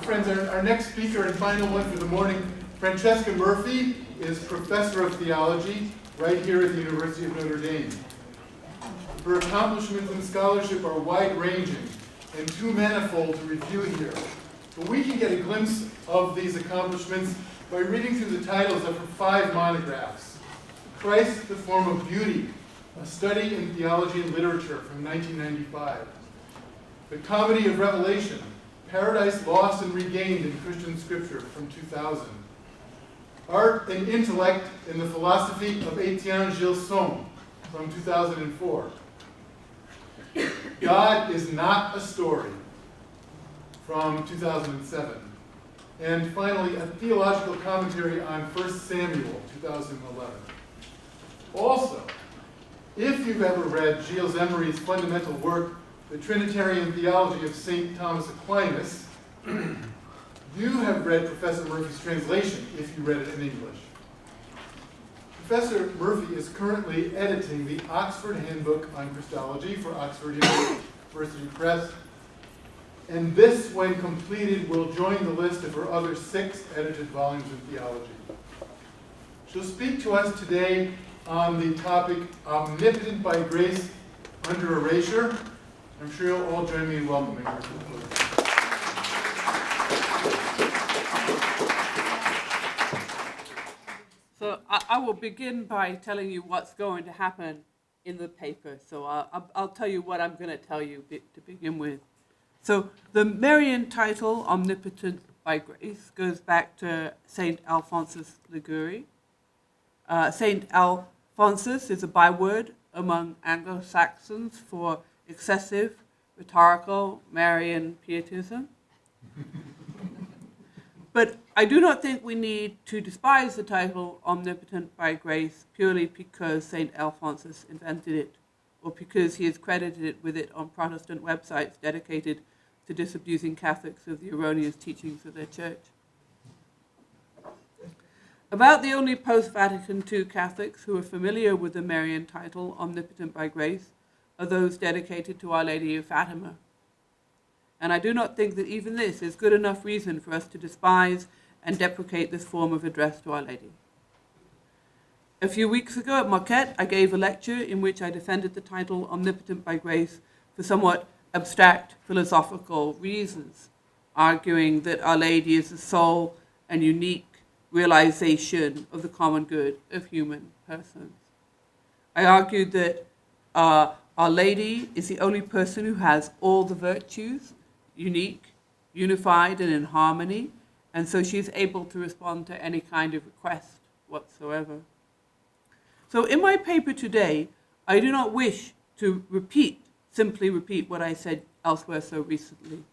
Friends, our next speaker and final one for the morning, Francesca Murphy, is professor of theology right here at the University of Notre Dame. Her accomplishments in scholarship are wide-ranging and too manifold to review here. But we can get a glimpse of these accomplishments by reading through the titles of her 5 monographs. Christ, the Form of Beauty, a study in theology and literature from 1995. The Comedy of Revelation, Paradise Lost and Regained in Christian Scripture from 2000. Art and Intellect in the Philosophy of Etienne Gilson from 2004. God is Not a Story from 2007. And finally, a theological commentary on 1 Samuel, 2011. Also, if you've ever read Gilles Emery's fundamental work, The Trinitarian Theology of St. Thomas Aquinas, you have read Professor Murphy's translation if you read it in English. Professor Murphy is currently editing the Oxford Handbook on Christology for Oxford University Press, and this, when completed, will join the list of her other 6 edited volumes in theology. She'll speak to us today on the topic Omnipotent by Grace under Erasure. I'm sure you'll all join me in welcoming her to the podium. So I will begin by telling you what's going to happen in the paper. So I'll tell you what I'm going to tell you to begin with. So the Marian title, Omnipotent by Grace, goes back to St. Alphonsus Liguori. St. Alphonsus is a byword among Anglo-Saxons for excessive, rhetorical, Marian pietism. But I do not think we need to despise the title Omnipotent by Grace purely because St. Alphonsus invented it, or because he is credited with it on Protestant websites dedicated to disabusing Catholics of the erroneous teachings of their church. About the only post-Vatican II Catholics who are familiar with the Marian title Omnipotent by Grace are those dedicated to Our Lady of Fatima. And I do not think that even this is good enough reason for us to despise and deprecate this form of address to Our Lady. A few weeks ago at Marquette, I gave a lecture in which I defended the title Omnipotent by Grace for somewhat abstract philosophical reasons, arguing that Our Lady is the sole and unique realization of the common good of human persons. I argued that Our Lady is the only person who has all the virtues, unique, unified, and in harmony, and so she is able to respond to any kind of request whatsoever. So in my paper today, I do not wish to simply repeat what I said elsewhere so recently.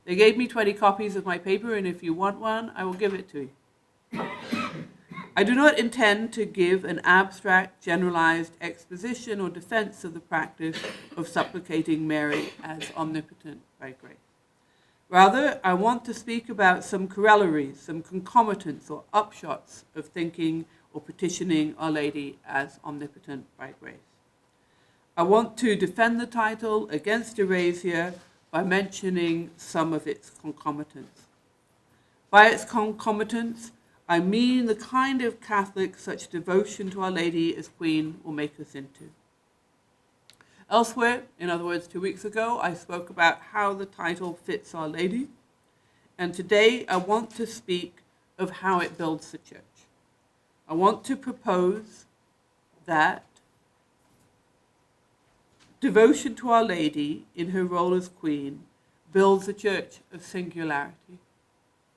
They gave me 20 copies of my paper, and if you want one, I will give it to you. I do not intend to give an abstract, generalized exposition or defense of the practice of supplicating Mary as omnipotent by grace. Rather, I want to speak about some corollaries, some concomitants or upshots of thinking or petitioning Our Lady as omnipotent by grace. I want to defend the title against erasure by mentioning some of its concomitants. By its concomitants, I mean the kind of Catholic such devotion to Our Lady as Queen will make us into. Elsewhere, in other words, 2 weeks ago, I spoke about how the title fits Our Lady, and today I want to speak of how it builds the church. I want to propose that devotion to Our Lady in her role as Queen builds a church of singularity.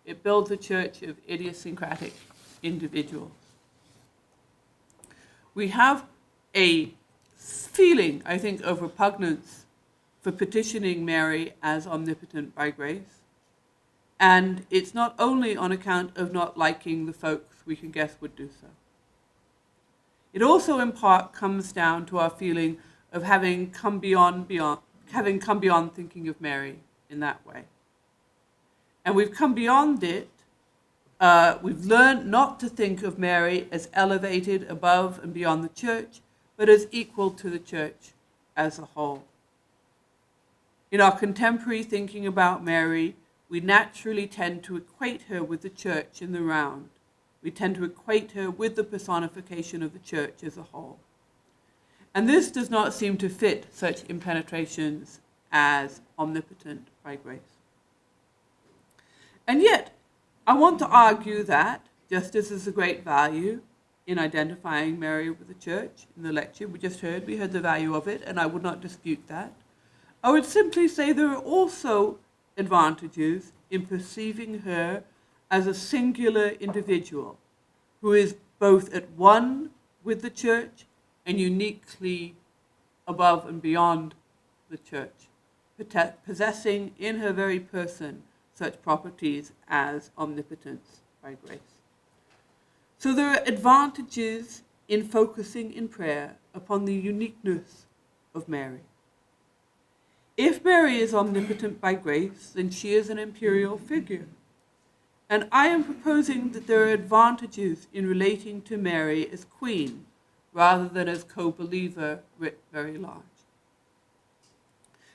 It builds a church of idiosyncratic individuals. We have a feeling, I think, of repugnance for petitioning Mary as omnipotent by grace. And it's not only on account of not liking the folks we can guess would do so. It also in part comes down to our feeling of having come beyond thinking of Mary in that way. And we've come beyond it. We've learned not to think of Mary as elevated above and beyond the church, but as equal to the church as a whole. In our contemporary thinking about Mary, we naturally tend to equate her with the church in the round. We tend to equate her with the personification of the church as a whole. And this does not seem to fit such impenetrations as omnipotent by grace. And yet, I want to argue that, just as there's a great value in identifying Mary with the church, in the lecture we just heard, we heard the value of it, and I would not dispute that. I would simply say there are also advantages in perceiving her as a singular individual who is both at one with the church and uniquely above and beyond the church, possessing in her very person such properties as omnipotence by grace. So there are advantages in focusing in prayer upon the uniqueness of Mary. If Mary is omnipotent by grace, then she is an imperial figure. And I am proposing that there are advantages in relating to Mary as queen rather than as co-believer writ very large.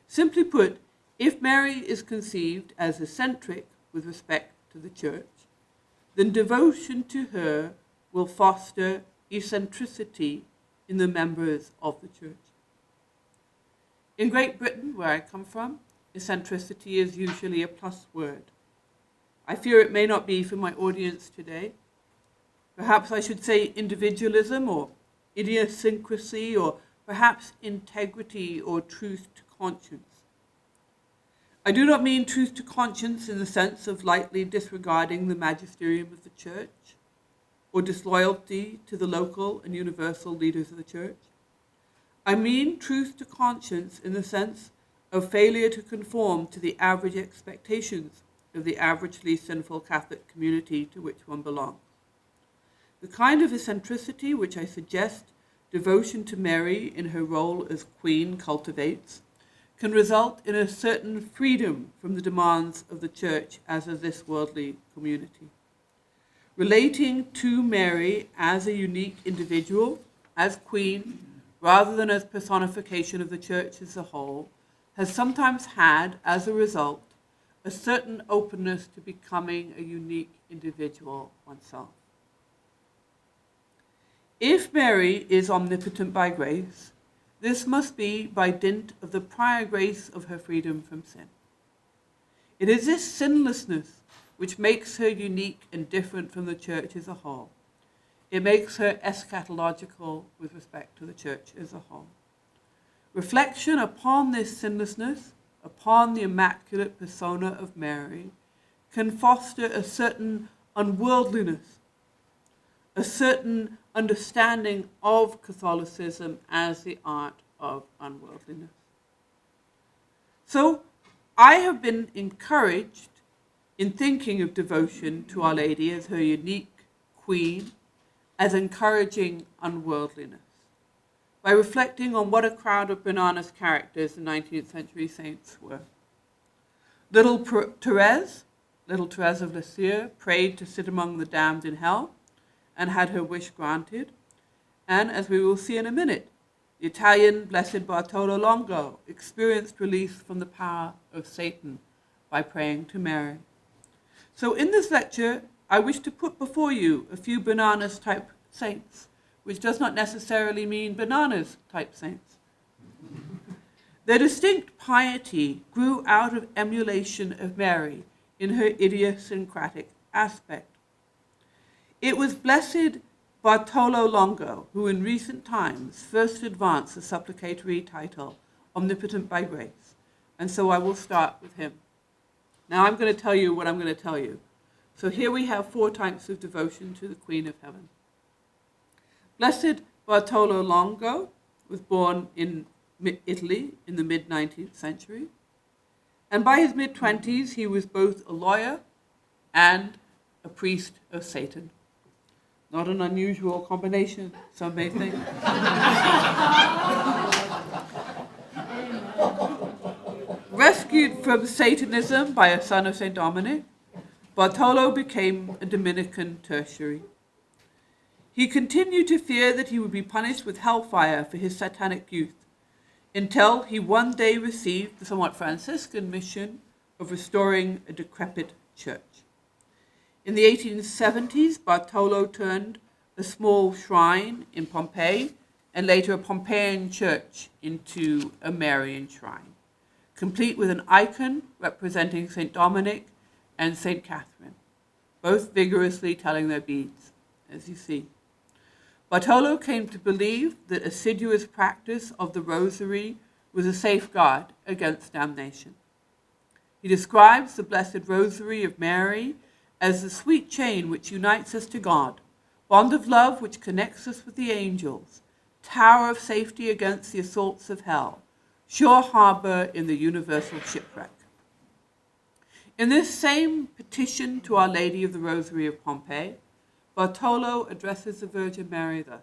Simply put, if Mary is conceived as eccentric with respect to the church, then devotion to her will foster eccentricity in the members of the church. In Great Britain, where I come from, eccentricity is usually a plus word. I fear it may not be for my audience today. Perhaps I should say individualism or idiosyncrasy or perhaps integrity or truth to conscience. I do not mean truth to conscience in the sense of lightly disregarding the magisterium of the church or disloyalty to the local and universal leaders of the church. I mean truth to conscience in the sense of failure to conform to the average expectations of the averagely sinful Catholic community to which one belongs. The kind of eccentricity which I suggest devotion to Mary in her role as queen cultivates can result in a certain freedom from the demands of the church as of this worldly community. Relating to Mary as a unique individual, as queen, rather than as personification of the church as a whole, has sometimes had, as a result, a certain openness to becoming a unique individual oneself. If Mary is omnipotent by grace, this must be by dint of the prior grace of her freedom from sin. It is this sinlessness which makes her unique and different from the church as a whole. It makes her eschatological with respect to the church as a whole. Reflection upon this sinlessness, upon the immaculate persona of Mary, can foster a certain unworldliness, a certain understanding of Catholicism as the art of unworldliness. So I have been encouraged in thinking of devotion to Our Lady as her unique queen, as encouraging unworldliness, by reflecting on what a crowd of bananas characters the 19th century saints were. Little Therese of Lisieux, prayed to sit among the damned in hell and had her wish granted. And as we will see in a minute, the Italian Blessed Bartolo Longo experienced release from the power of Satan by praying to Mary. So in this lecture, I wish to put before you a few bananas type saints, which does not necessarily mean bananas type saints. Their distinct piety grew out of emulation of Mary in her idiosyncratic aspect. It was Blessed Bartolo Longo who in recent times first advanced the supplicatory title, Omnipotent by Grace, and so I will start with him. Now I'm going to tell you what I'm going to tell you. So here we have 4 types of devotion to the Queen of Heaven. Blessed Bartolo Longo was born in Italy in the mid-19th century, and by his mid-20s he was both a lawyer and a priest of Satan. Not an unusual combination, some may think. Rescued from Satanism by a son of St. Dominic, Bartolo became a Dominican tertiary. He continued to fear that he would be punished with hellfire for his satanic youth, until he one day received the somewhat Franciscan mission of restoring a decrepit church. In the 1870s, Bartolo turned a small shrine in Pompeii and later a Pompeian church into a Marian shrine, complete with an icon representing St. Dominic and St. Catherine, both vigorously telling their beads, as you see. Bartolo came to believe that assiduous practice of the rosary was a safeguard against damnation. He describes the Blessed Rosary of Mary as the sweet chain which unites us to God, bond of love which connects us with the angels, tower of safety against the assaults of hell, sure harbor in the universal shipwreck. In this same petition to Our Lady of the Rosary of Pompeii, Bartolo addresses the Virgin Mary thus: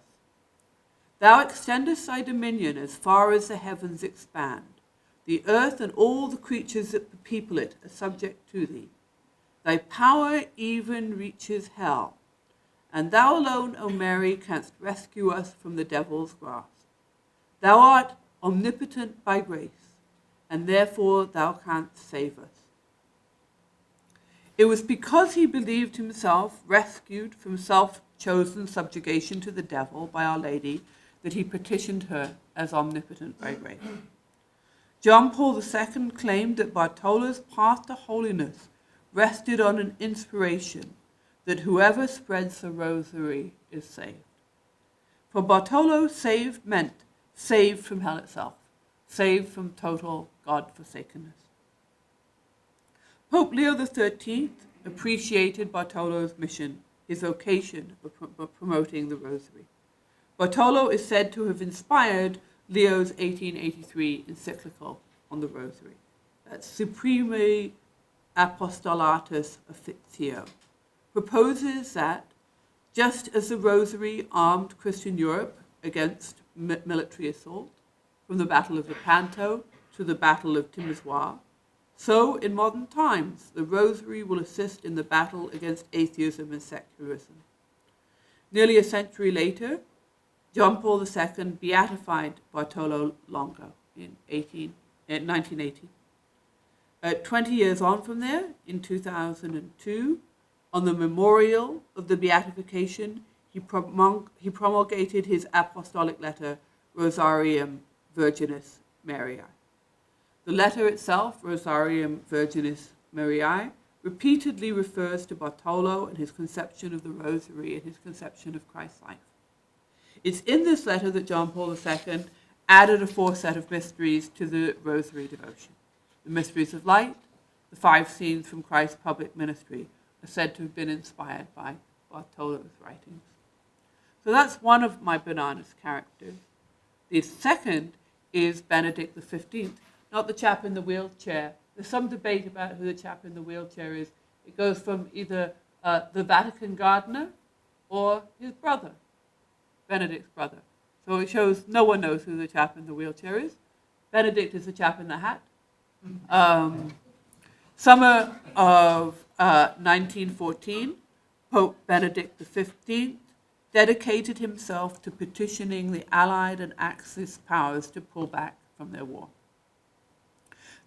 Thou extendest thy dominion as far as the heavens expand. The earth and all the creatures that people it are subject to thee. Thy power even reaches hell. And thou alone, O Mary, canst rescue us from the devil's grasp. Thou art omnipotent by grace, and therefore thou canst save us. It was because he believed himself rescued from self-chosen subjugation to the devil by Our Lady that he petitioned her as omnipotent by grace. John Paul II claimed that Bartolo's path to holiness rested on an inspiration that whoever spreads the rosary is saved. For Bartolo, saved meant saved from hell itself, saved from total God-forsakenness. Pope Leo XIII appreciated Bartolo's mission, his vocation of promoting the rosary. Bartolo is said to have inspired Leo's 1883 encyclical on the rosary. That's Supreme Apostolatus Officio. Proposes that, just as the rosary armed Christian Europe against military assault, from the Battle of Lepanto to the Battle of Timisoara, so in modern times the rosary will assist in the battle against atheism and secularism. Nearly a century later, John Paul II beatified Bartolo Longo in 1980. 20 years on from there, in 2002, on the memorial of the beatification, he promulgated his apostolic letter, Rosarium Virginis Mariae. The letter itself, Rosarium Virginis Mariae, repeatedly refers to Bartolo and his conception of the rosary and his conception of Christ's life. It's in this letter that John Paul II added a fourth set of mysteries to the rosary devotion. The mysteries of light, the 5 scenes from Christ's public ministry, are said to have been inspired by Bartolo's writings. So that's one of my bananas characters. The second is Benedict XV, not the chap in the wheelchair. There's some debate about who the chap in the wheelchair is. It goes from either the Vatican gardener or his brother, Benedict's brother. So it shows no one knows who the chap in the wheelchair is. Benedict is the chap in the hat. Summer of 1914, Pope Benedict XV dedicated himself to petitioning the Allied and Axis powers to pull back from their war.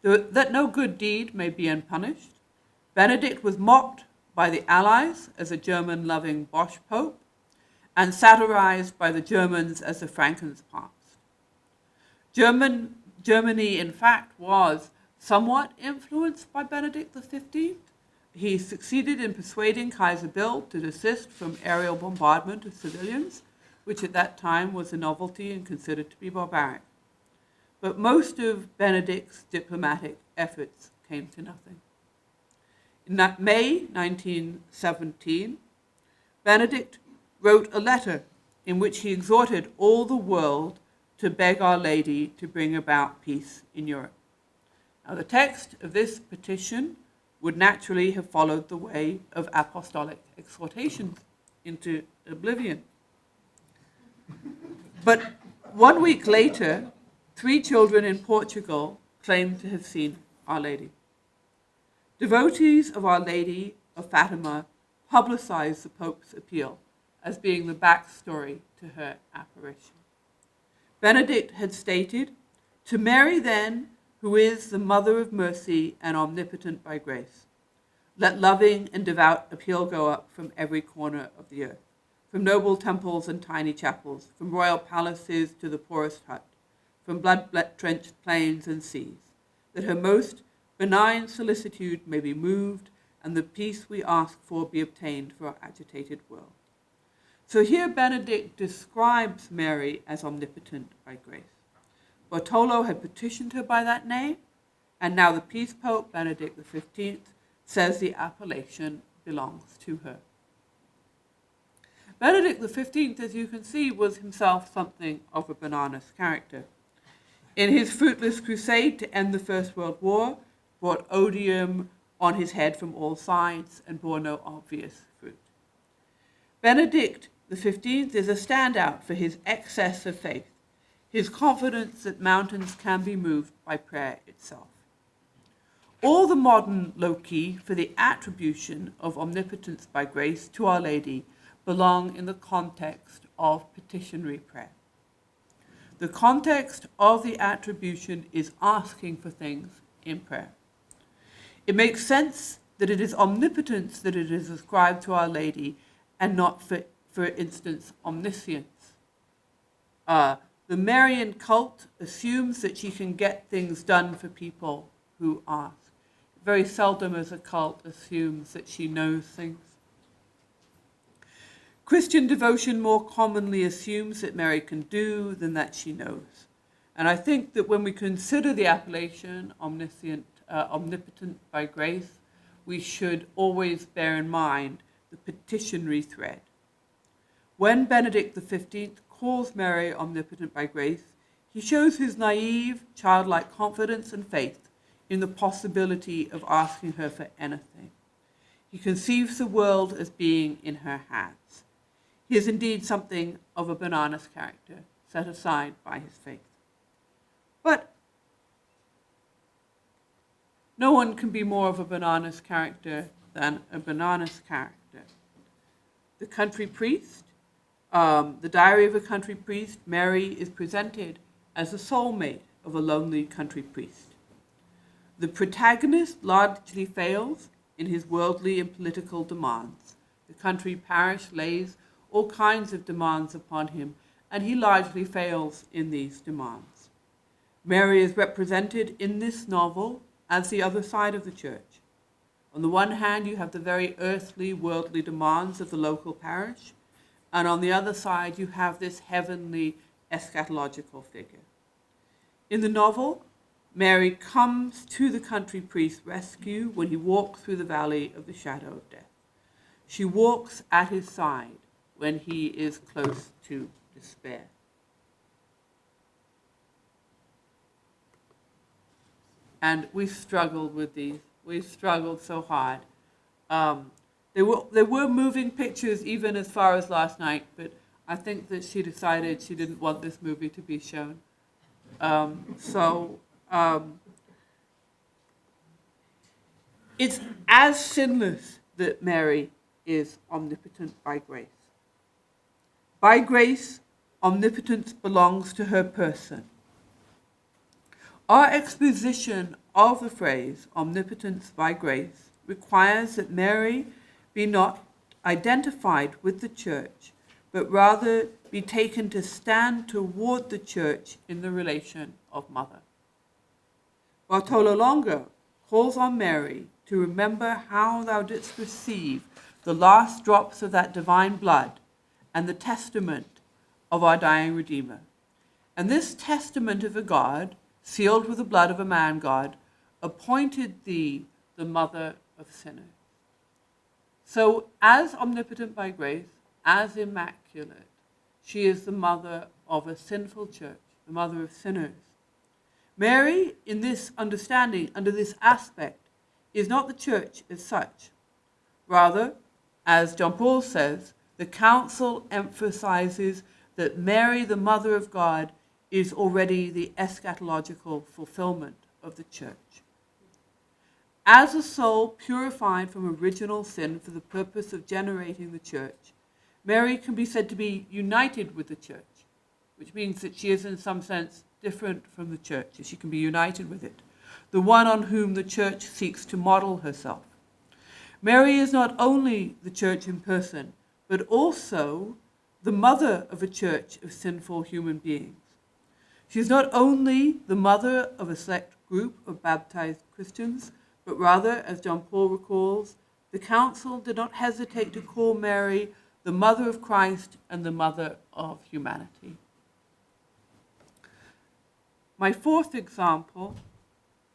That no good deed may be unpunished, Benedict was mocked by the Allies as a German-loving Bosch pope and satirized by the Germans as the Frankenpast. Germany, in fact, was somewhat influenced by Benedict XV. He succeeded in persuading Kaiser Bill to desist from aerial bombardment of civilians, which at that time was a novelty and considered to be barbaric. But most of Benedict's diplomatic efforts came to nothing. In May 1917, Benedict wrote a letter in which he exhorted all the world to beg Our Lady to bring about peace in Europe. Now, the text of this petition would naturally have followed the way of apostolic exhortations into oblivion. But 1 week later, 3 children in Portugal claimed to have seen Our Lady. Devotees of Our Lady of Fatima publicized the Pope's appeal as being the backstory to her apparition. Benedict had stated, "To Mary then, who is the Mother of mercy and omnipotent by grace. Let loving and devout appeal go up from every corner of the earth, from noble temples and tiny chapels, from royal palaces to the poorest hut, from blood-drenched plains and seas, that her most benign solicitude may be moved and the peace we ask for be obtained for our agitated world. So here Benedict describes Mary as omnipotent by grace. Bartolo had petitioned her by that name, and now the Peace Pope, Benedict XV, says the appellation belongs to her. Benedict XV, as you can see, was himself something of a bananas character. In his fruitless crusade to end the First World War, brought odium on his head from all sides and bore no obvious fruit. Benedict XV is a standout for his excess of faith, his confidence that mountains can be moved by prayer itself. All the modern loci for the attribution of omnipotence by grace to Our Lady belong in the context of petitionary prayer. The context of the attribution is asking for things in prayer. It makes sense that it is omnipotence that it is ascribed to Our Lady and not, for instance, omniscience. The Marian cult assumes that she can get things done for people who ask. Very seldom as a cult assumes that she knows things. Christian devotion more commonly assumes that Mary can do than that she knows. And I think that when we consider the appellation omnipotent by grace, we should always bear in mind the petitionary thread. When Benedict XV calls Mary omnipotent by grace, he shows his naive, childlike confidence and faith in the possibility of asking her for anything. He conceives the world as being in her hands. He is indeed something of a bananas character, set aside by his faith. But no one can be more of a bananas character than a bananas character. The country priest, the Diary of a Country Priest, Mary is presented as the soulmate of a lonely country priest. The protagonist largely fails in his worldly and political demands. The country parish lays all kinds of demands upon him, and he largely fails in these demands. Mary is represented in this novel as the other side of the church. On the one hand, you have the very earthly, worldly demands of the local parish, and on the other side, you have this heavenly, eschatological figure. In the novel, Mary comes to the country priest's rescue when he walks through the valley of the shadow of death. She walks at his side when he is close to despair. And we struggled with these. We struggled so hard. There were moving pictures even as far as last night, but I think that she decided she didn't want this movie to be shown. It's as sinless that Mary is omnipotent by grace. By grace, omnipotence belongs to her person. Our exposition of the phrase omnipotence by grace requires that Mary be not identified with the church, but rather be taken to stand toward the church in the relation of mother. Bartolo Longo calls on Mary to remember how thou didst receive the last drops of that divine blood and the testament of our dying Redeemer. And this testament of a God, sealed with the blood of a man God, appointed thee the mother of sinners. So as omnipotent by grace, as immaculate, she is the mother of a sinful church, the mother of sinners. Mary, in this understanding, under this aspect, is not the church as such. Rather, as John Paul says, the council emphasizes that Mary, the mother of God, is already the eschatological fulfillment of the church. As a soul purified from original sin for the purpose of generating the church, Mary can be said to be united with the church, which means that she is in some sense different from the church. She can be united with it, the one on whom the Church seeks to model herself. Mary is not only the Church in person, but also the mother of a church of sinful human beings. She is not only the mother of a select group of baptized Christians, but rather, as John Paul recalls, the Council did not hesitate to call Mary the mother of Christ and the mother of humanity. My fourth example,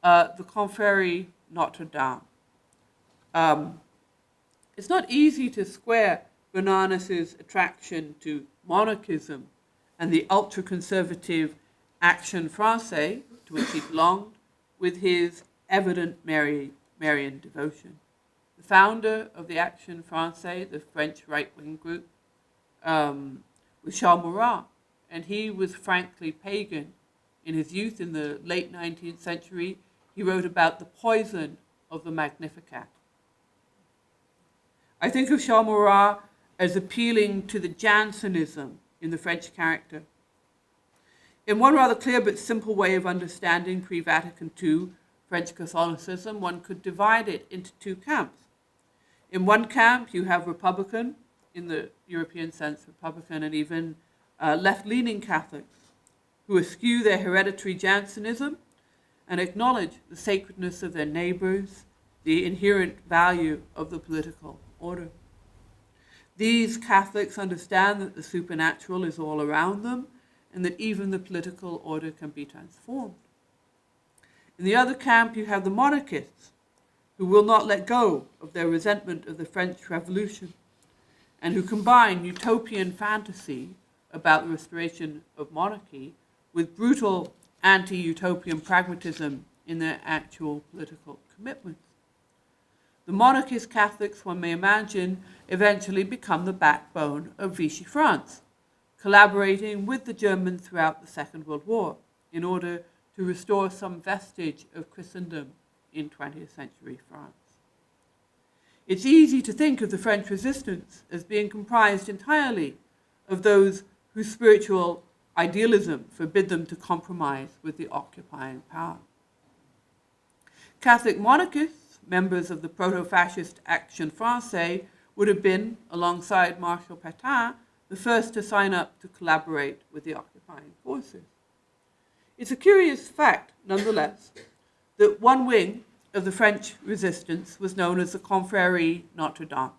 the Confrérie Notre Dame. It's not easy to square Bernanos's attraction to monarchism and the ultra-conservative Action Française, to which he belonged, with his evident Marian devotion. The founder of the Action Française, the French right-wing group, was Charles Maurras, and he was frankly pagan. In his youth, in the late 19th century, he wrote about the poison of the Magnificat. I think of Charles Maurras as appealing to the Jansenism in the French character. In one rather clear but simple way of understanding pre-Vatican II French Catholicism, one could divide it into two camps. In one camp, you have Republican, in the European sense, Republican and even left-leaning Catholics, who eschew their hereditary Jansenism and acknowledge the sacredness of their neighbors, the inherent value of the political order. These Catholics understand that the supernatural is all around them and that even the political order can be transformed. In the other camp, you have the monarchists, who will not let go of their resentment of the French Revolution and who combine utopian fantasy about the restoration of monarchy with brutal anti-utopian pragmatism in their actual political commitments. The monarchist Catholics, one may imagine, eventually become the backbone of Vichy France, collaborating with the Germans throughout the Second World War in order to restore some vestige of Christendom in 20th century France. It's easy to think of the French resistance as being comprised entirely of those whose spiritual idealism forbid them to compromise with the occupying power. Catholic monarchists, members of the proto-fascist Action Française, would have been, alongside Marshal Pétain, the first to sign up to collaborate with the occupying forces. It's a curious fact, nonetheless, that one wing of the French resistance was known as the Confrérie Notre Dame.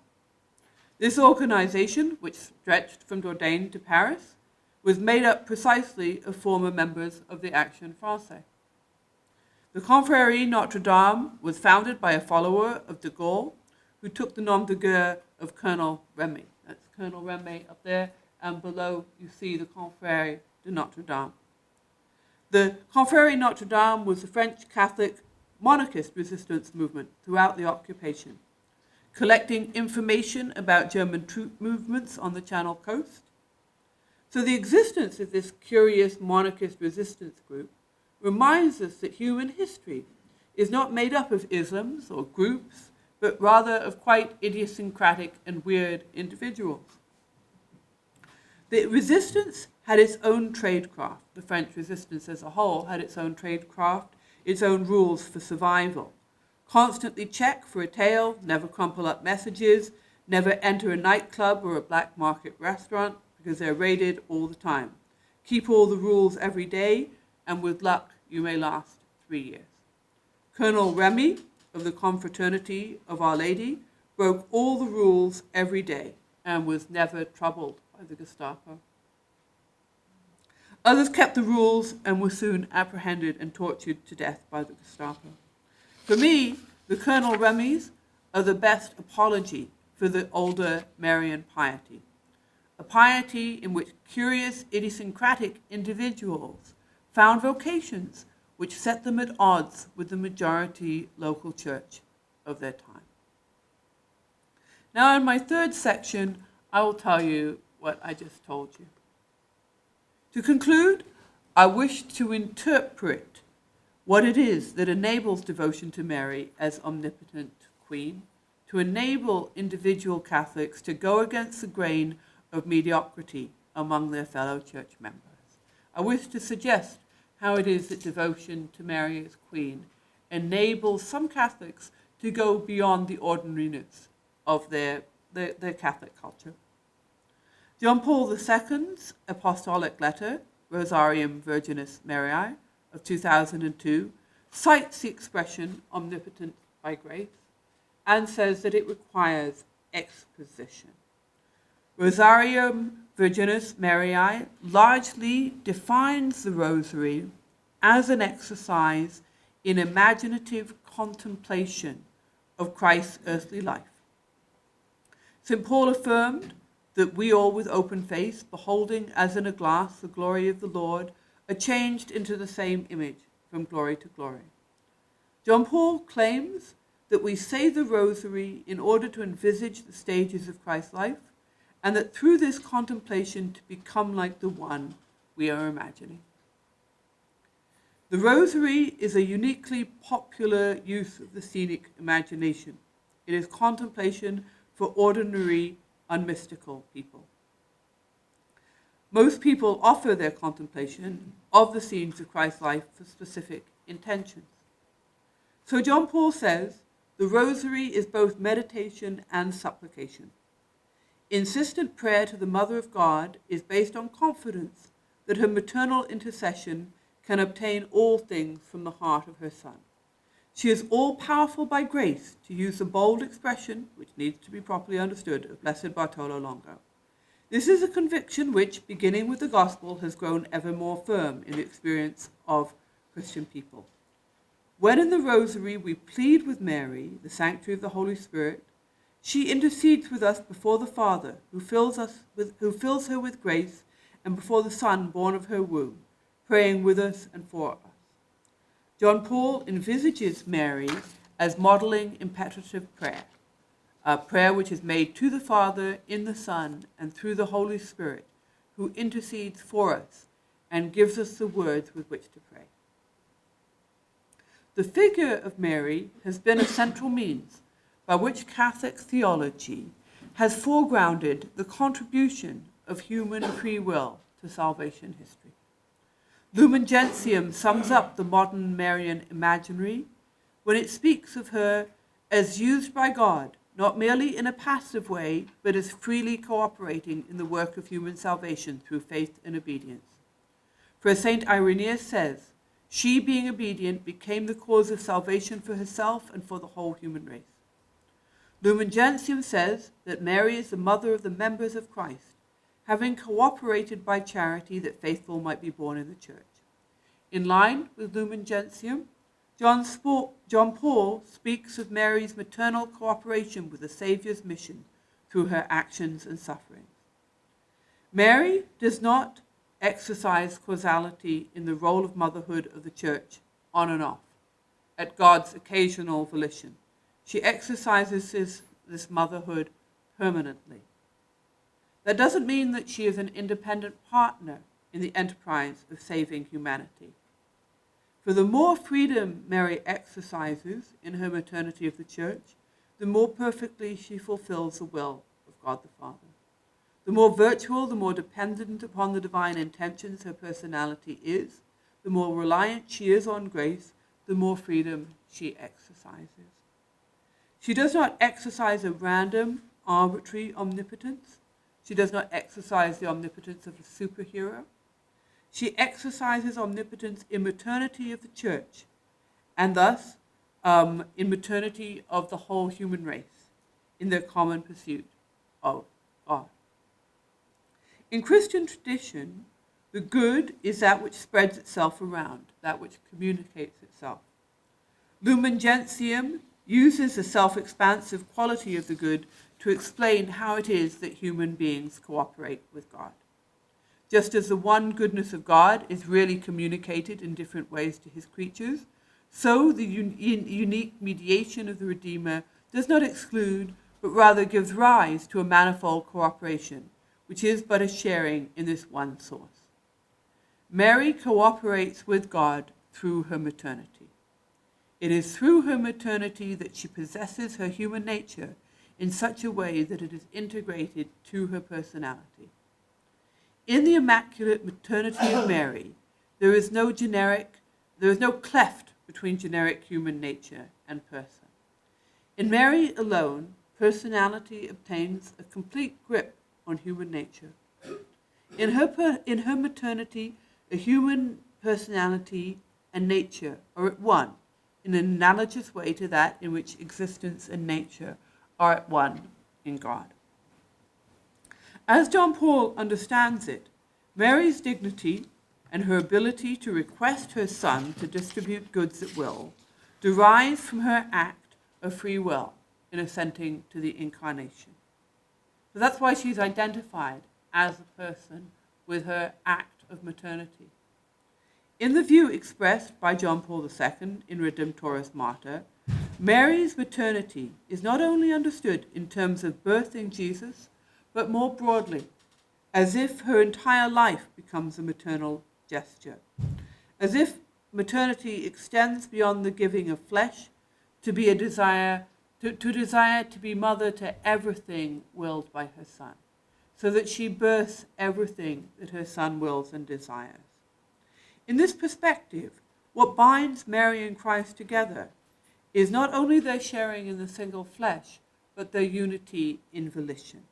This organization, which stretched from Dordogne to Paris, was made up precisely of former members of the Action Française. The Confrérie Notre Dame was founded by a follower of de Gaulle who took the nom de guerre of Colonel Remy. That's Colonel Remy up there, and below you see the Confrérie de Notre Dame. The Confrérie Notre Dame was the French Catholic monarchist resistance movement throughout the occupation, collecting information about German troop movements on the Channel coast. So the existence of this curious monarchist resistance group reminds us that human history is not made up of isms or groups, but rather of quite idiosyncratic and weird individuals. The resistance had its own tradecraft. The French resistance as a whole had its own tradecraft, its own rules for survival. Constantly check for a tail, never crumple up messages, never enter a nightclub or a black market restaurant because they're raided all the time. Keep all the rules every day, and with luck, you may last 3 years. Colonel Remy of the Confraternity of Our Lady broke all the rules every day and was never troubled by the Gestapo. Others kept the rules and were soon apprehended and tortured to death by the Gestapo. For me, the Colonel Remys are the best apology for the older Marian piety, a piety in which curious, idiosyncratic individuals found vocations which set them at odds with the majority local church of their time. Now, in my third section, I will tell you what I just told you. To conclude, I wish to interpret what it is that enables devotion to Mary as omnipotent Queen, to enable individual Catholics to go against the grain of mediocrity among their fellow church members. I wish to suggest how it is that devotion to Mary as Queen enables some Catholics to go beyond the ordinariness of their Catholic culture. John Paul II's apostolic letter, Rosarium Virginis Mariae, of 2002, cites the expression omnipotent by grace and says that it requires exposition. Rosarium Virginis Mariae largely defines the Rosary as an exercise in imaginative contemplation of Christ's earthly life. St. Paul affirmed that we all with open face, beholding as in a glass the glory of the Lord, are changed into the same image from glory to glory. John Paul claims that we say the Rosary in order to envisage the stages of Christ's life, and that through this contemplation to become like the one we are imagining. The Rosary is a uniquely popular use of the scenic imagination. It is contemplation for ordinary, unmystical people. Most people offer their contemplation of the scenes of Christ's life for specific intentions. So John Paul says, the Rosary is both meditation and supplication. Insistent prayer to the Mother of God is based on confidence that her maternal intercession can obtain all things from the heart of her Son. She is all-powerful by grace, to use the bold expression, which needs to be properly understood, of Blessed Bartolo Longo. This is a conviction which, beginning with the Gospel, has grown ever more firm in the experience of Christian people. When in the Rosary we plead with Mary, the sanctuary of the Holy Spirit, she intercedes with us before the Father, who fills her with grace, and before the Son born of her womb, praying with us and for us. John Paul envisages Mary as modeling imperative prayer, a prayer which is made to the Father, in the Son, and through the Holy Spirit, who intercedes for us and gives us the words with which to pray. The figure of Mary has been a central means by which Catholic theology has foregrounded the contribution of human free will to salvation history. Lumen Gentium sums up the modern Marian imaginary when it speaks of her as used by God, not merely in a passive way, but as freely cooperating in the work of human salvation through faith and obedience. For as St. Irenaeus says, she, being obedient, became the cause of salvation for herself and for the whole human race. Lumen Gentium says that Mary is the mother of the members of Christ, having cooperated by charity that faithful might be born in the Church. In line with Lumen Gentium, John Paul speaks of Mary's maternal cooperation with the Saviour's mission through her actions and sufferings. Mary does not exercise causality in the role of motherhood of the Church on and off, at God's occasional volition. She exercises this motherhood permanently. That doesn't mean that she is an independent partner in the enterprise of saving humanity. For the more freedom Mary exercises in her maternity of the Church, the more perfectly she fulfills the will of God the Father. The more virtual, the more dependent upon the divine intentions her personality is, the more reliant she is on grace, the more freedom she exercises. She does not exercise a random, arbitrary omnipotence. She does not exercise the omnipotence of a superhero. She exercises omnipotence in maternity of the Church, and thus in maternity of the whole human race, in their common pursuit of God. In Christian tradition, the good is that which spreads itself around, that which communicates itself. Lumen Gentium uses the self-expansive quality of the good to explain how it is that human beings cooperate with God. Just as the one goodness of God is really communicated in different ways to his creatures, so the unique mediation of the Redeemer does not exclude, but rather gives rise to a manifold cooperation, which is but a sharing in this one source. Mary cooperates with God through her maternity. It is through her maternity that she possesses her human nature in such a way that it is integrated to her personality. In the immaculate maternity of Mary, there is no cleft between generic human nature and person. In Mary alone, personality obtains a complete grip on human nature. In her maternity, a human personality and nature are at one, in an analogous way to that in which existence and nature are at one in God. As John Paul understands it, Mary's dignity and her ability to request her son to distribute goods at will derives from her act of free will in assenting to the incarnation. So that's why she's identified as a person with her act of maternity. In the view expressed by John Paul II in Redemptoris Mater, Mary's maternity is not only understood in terms of birthing Jesus, but more broadly, as if her entire life becomes a maternal gesture, as if maternity extends beyond the giving of flesh to be a desire to be mother to everything willed by her son, so that she births everything that her son wills and desires. In this perspective, what binds Mary and Christ together is not only their sharing in the single flesh, but their unity in volition.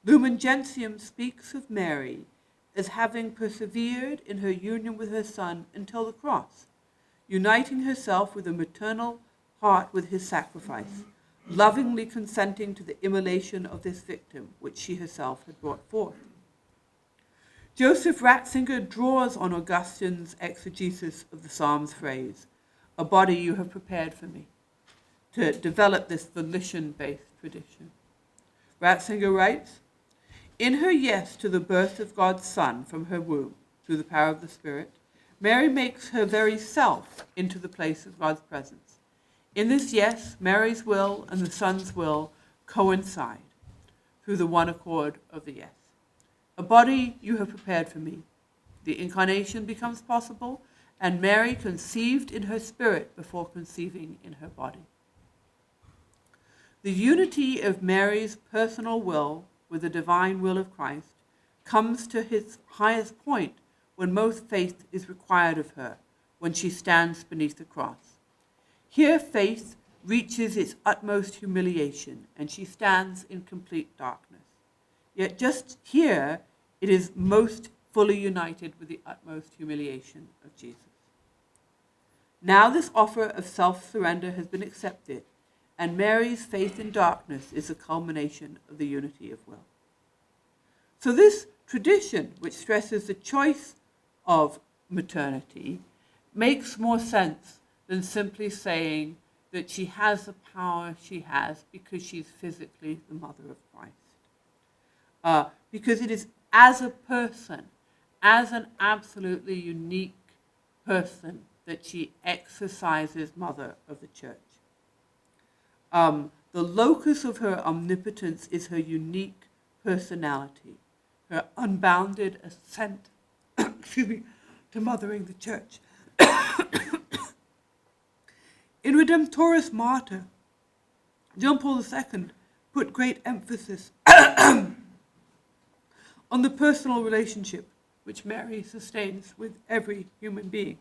Lumen Gentium speaks of Mary as having persevered in her union with her son until the cross, uniting herself with a maternal heart with his sacrifice, lovingly consenting to the immolation of this victim which she herself had brought forth. Joseph Ratzinger draws on Augustine's exegesis of the Psalms phrase, "A body you have prepared for me," to develop this volition-based tradition. Ratzinger writes, "In her yes to the birth of God's Son from her womb, through the power of the Spirit, Mary makes her very self into the place of God's presence. In this yes, Mary's will and the Son's will coincide through the one accord of the yes. A body you have prepared for me. The incarnation becomes possible, and Mary conceived in her spirit before conceiving in her body." The unity of Mary's personal will with the divine will of Christ comes to its highest point when most faith is required of her, when she stands beneath the cross. Here faith reaches its utmost humiliation, and she stands in complete darkness. Yet just here, it is most fully united with the utmost humiliation of Jesus. Now this offer of self-surrender has been accepted, and Mary's faith in darkness is the culmination of the unity of will. So this tradition, which stresses the choice of maternity, makes more sense than simply saying that she has the power she has because she's physically the mother of Christ. Because it is as a person, as an absolutely unique person, that she exercises mother of the church. The locus of her omnipotence is her unique personality, her unbounded assent to mothering the church. In Redemptoris Mater, John Paul II put great emphasis on the personal relationship which Mary sustains with every human being.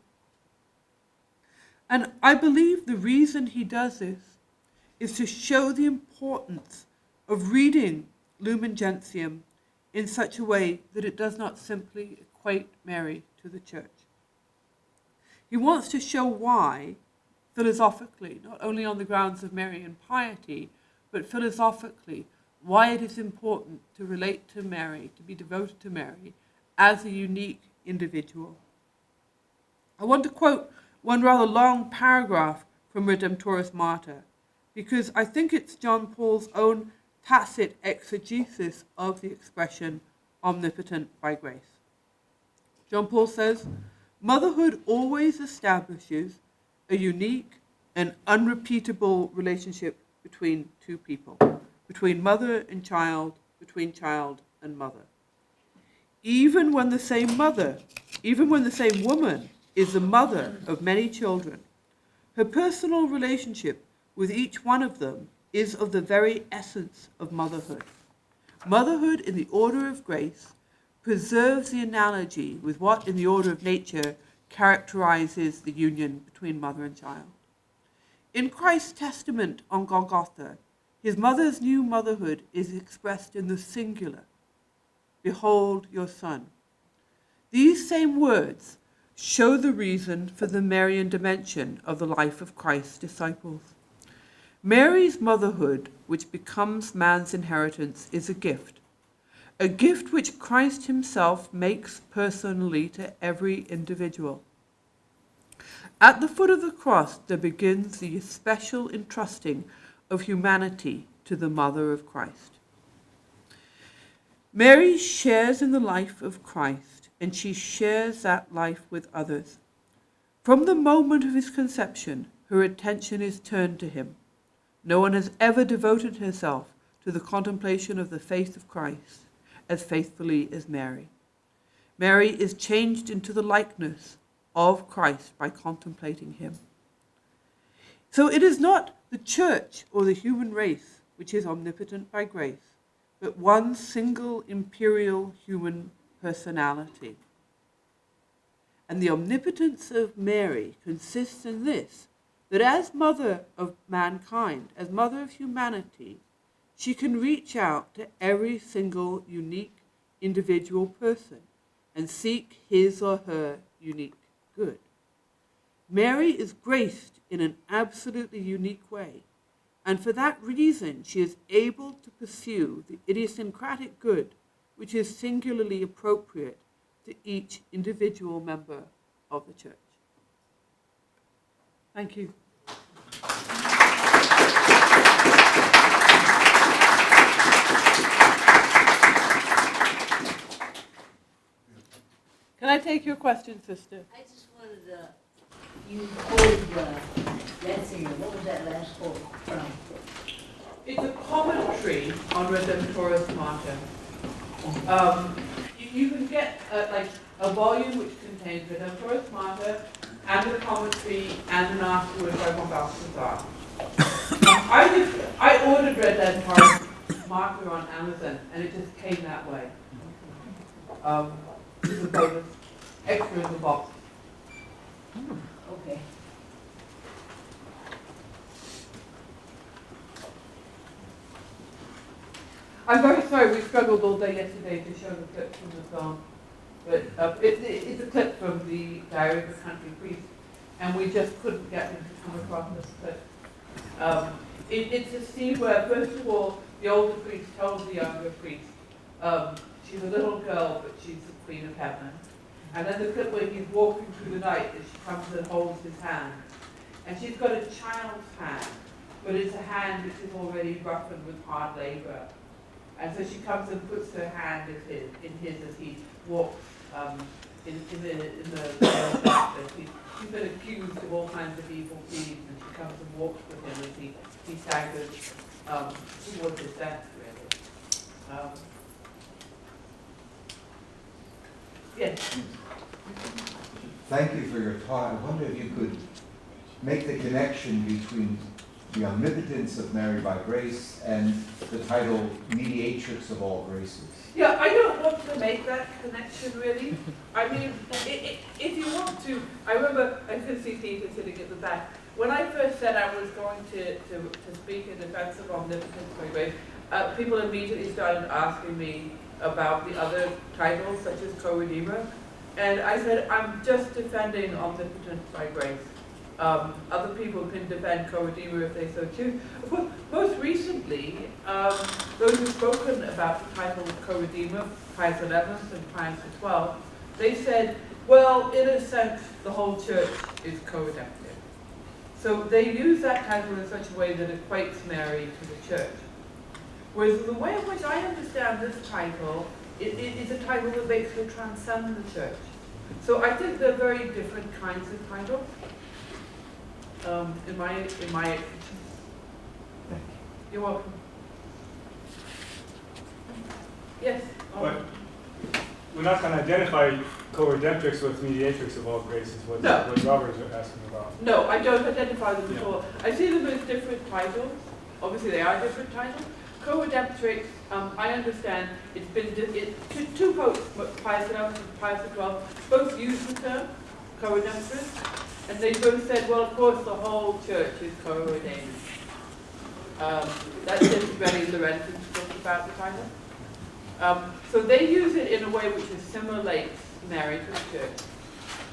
And I believe the reason he does this is to show the importance of reading Lumen Gentium in such a way that it does not simply equate Mary to the church. He wants to show why, philosophically, not only on the grounds of Marian piety, but philosophically, why it is important to relate to Mary, to be devoted to Mary, as a unique individual. I want to quote one rather long paragraph from Redemptoris Mater, because I think it's John Paul's own tacit exegesis of the expression omnipotent by grace. John Paul says, "Motherhood always establishes a unique and unrepeatable relationship between two people, between mother and child, between child and mother. Even when the same woman is the mother of many children, her personal relationship with each one of them is of the very essence of motherhood. Motherhood in the order of grace preserves the analogy with what in the order of nature characterizes the union between mother and child. In Christ's testament on Golgotha, his mother's new motherhood is expressed in the singular. Behold your son. These same words show the reason for the Marian dimension of the life of Christ's disciples. Mary's motherhood, which becomes man's inheritance, is a gift which Christ himself makes personally to every individual. At the foot of the cross, there begins the special entrusting of humanity to the mother of Christ. Mary shares in the life of Christ, and she shares that life with others. From the moment of his conception, her attention is turned to him. No one has ever devoted herself to the contemplation of the face of Christ as faithfully as Mary. Mary is changed into the likeness of Christ by contemplating him. So it is not the church or the human race which is omnipotent by grace, but one single imperial human personality. And the omnipotence of Mary consists in this, that as mother of mankind, as mother of humanity, she can reach out to every single unique individual person and seek his or her unique good. Mary is graced in an absolutely unique way, and for that reason she is able to pursue the idiosyncratic good which is singularly appropriate to each individual member of the church. Thank you. Can I take your question, sister? I just wanted to, you quoted Letzing, what was that last quote from? It's a commentary on Redemptoris Mater. You can get like a volume which contains Redemptoris Mater and a commentary and an afterword by von Balthasar. I ordered Redemptoris Mater on Amazon and it just came that way. It's a bonus, extra in the box. Okay. I'm very sorry, we struggled all day yesterday to show the clip from the film. But it's a clip from the Diary of a Country Priest, and we just couldn't get them to come across this clip. It's a scene where, first of all, the older priest tells the younger priest, she's a little girl, but she's the Queen of Heaven. And then the clip where he's walking through the night, and she comes and holds his hand. And she's got a child's hand, but it's a hand which is already roughened with hard labor. And so she comes and puts her hand in his as he walks in the She's been accused of all kinds of evil deeds, and she comes and walks with him as he staggers towards his death, really. Yes. Thank you for your talk. I wonder if you could make the connection between the omnipotence of Mary by grace and the title Mediatrix of all graces. Yeah, I don't want to make that connection, really. I mean, if you want to, I remember, I can see Peter sitting at the back. When I first said I was going to speak in defense of omnipotence by grace, people immediately started asking me about the other titles, such as co-redeemer. And I said, I'm just defending omnipotence by grace. Other people can defend co-redeemer if they so choose. Of course, most recently, those who've spoken about the title of co-redeemer, Pius XI and Pius XII, they said, well, in a sense, the whole church is co-redemptive. So they use that title in such a way that equates Mary to the church. Whereas the way in which I understand this title, it is a title that makes her transcend the church. So I think they're very different kinds of titles. In my You're welcome. Yes. But we're not going to identify co-redemptrix with mediatrix of all graces, what Robert is asking about. No, I don't identify them at all. I see them as different titles. Obviously, they are different titles. Co-redemptrix, I understand it's been two popes, Pius XI and Pius XII, both use the term co-redemptorists, and they both said, well, of course, the whole church is co-ordained. That's just Benny Lorenzen's book about the title. So they use it in a way which assimilates Mary to the church.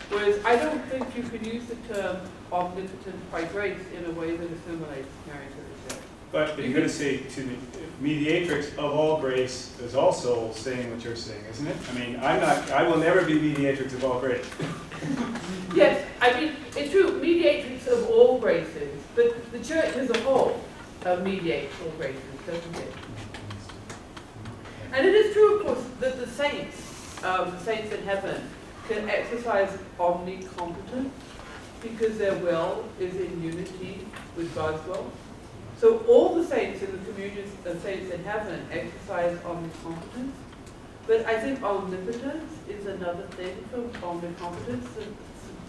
Whereas I don't think you can use the term omnipotent by grace in a way that assimilates Mary to the church. But you're going to say to the mediatrix of all grace is also saying what you're saying, isn't it? I mean, I will never be mediatrix of all grace. Yes, I mean, it's true, mediatrix of all graces, but the church as a whole mediates all graces, doesn't it? And it is true, of course, that the saints in heaven, can exercise omnicompetence because their will is in unity with God's will. So all the saints in the communion of saints in heaven exercise omnicompetence. But I think omnipotence is another thing from omnicompetence, and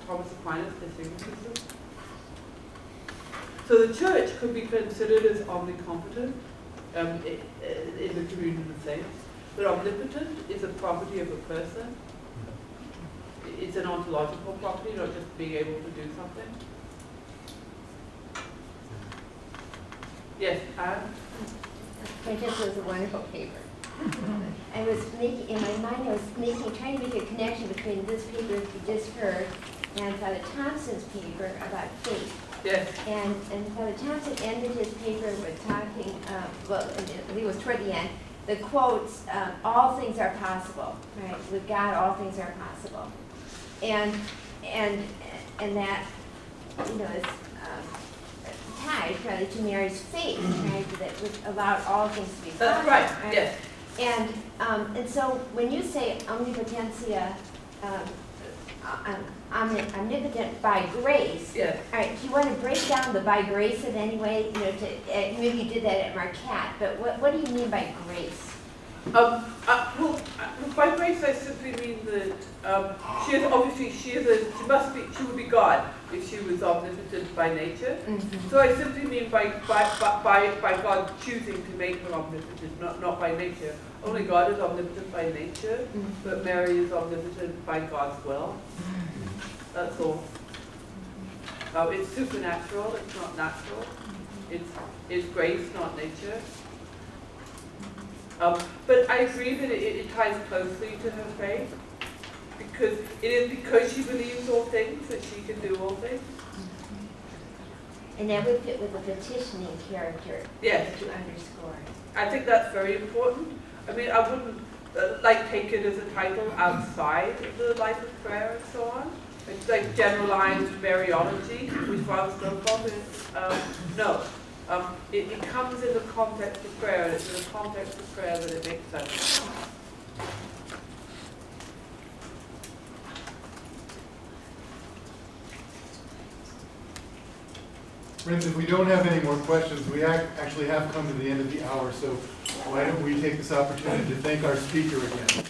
Thomas Aquinas distinguishes them. So the church could be considered as omnicompetent in the communion of saints, but omnipotent is a property of a person. It's an ontological property, not just being able to do something. Yes, Anne? Francesca was a wonderful paper. I was making, in my mind, trying to make a connection between this paper that we just heard and Father Thompson's paper about faith. Yes. And Father Thompson ended his paper with talking, well, I think it was toward the end, the quotes, all things are possible, right? With God, all things are possible. And that, you know, is tied probably to Mary's faith, right? That would allow all things to be possible. That's right, yes. And so when you say omnipotentia, omnipotent by grace, Yes. all right, do you want to break down the by grace in any way? You know, maybe you did that at Marquette, but what do you mean by grace? Well, by grace I simply mean that she would be God if she was omnipotent by nature. Mm-hmm. So I simply mean by God choosing to make her omnipotent, not by nature. Only God is omnipotent by nature, but Mary is omnipotent by God's will. That's all. It's supernatural, it's not natural. It's grace, not nature. But I agree that it ties closely to her faith, because it is because she believes all things that she can do all things. And that would fit with the petitioning character. Yes. That you underscore. I think that's very important. I mean, I wouldn't take it as a title outside of the life of prayer and so on. It's like generalized Mariology, which Father spoke of. No. It comes in the context of prayer, and it's in the context of prayer that it makes sense. Friends, if we don't have any more questions, we actually have come to the end of the hour, so why don't we take this opportunity to thank our speaker again.